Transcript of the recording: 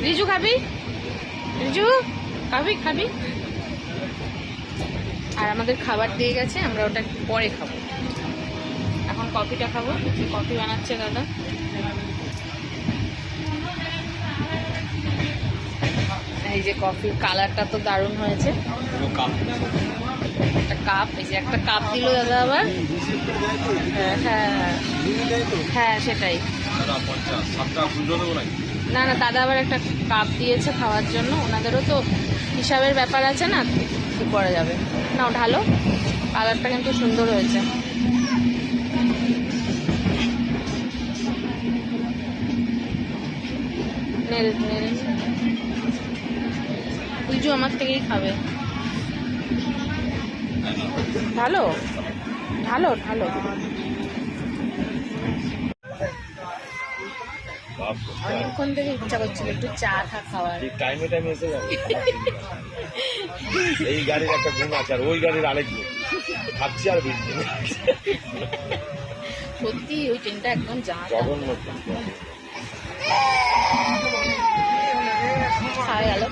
রিজু খাবি? রিজু খাবি খাবি? আর আমাদের খাবার দিয়ে গেছে, আমরা ওটা পরে খাবো। এখন কফিটা খাবো। কফি বানাচ্ছে দাদা। এই যে কফির কালারটা তো দারুণ হয়েছে। একটা কাপ, এই যে একটা কাপ দিল দাদা আবার। হ্যাঁ হ্যাঁ হ্যাঁ সেটাই। না না, দাদা আবার একটা কাপ দিয়েছে খাওয়ার জন্য। ওনাদেরও তো হিসাবের ব্যাপার আছে না, কি করা যাবে। নাও ঢালো। কালারটা কিন্তু সুন্দর হয়েছে। নেড়ে নেড়ে বুঝু আমার থেকেই খাবে। ভালো, ঢালো ঢালো। অনেকক্ষণ থেকে ইচ্ছা করছিল একটু চা খাওয়ার। টাইমে টাইমে এসে যাবে। এই গাড়ির একটা গুণ আছে আর ওই গাড়ির আরেক গুণ, খাচ্ছি আর ভিড়। সত্যি ওই ট্রেনটা একদম জঘন্য। খাওয়া গেল।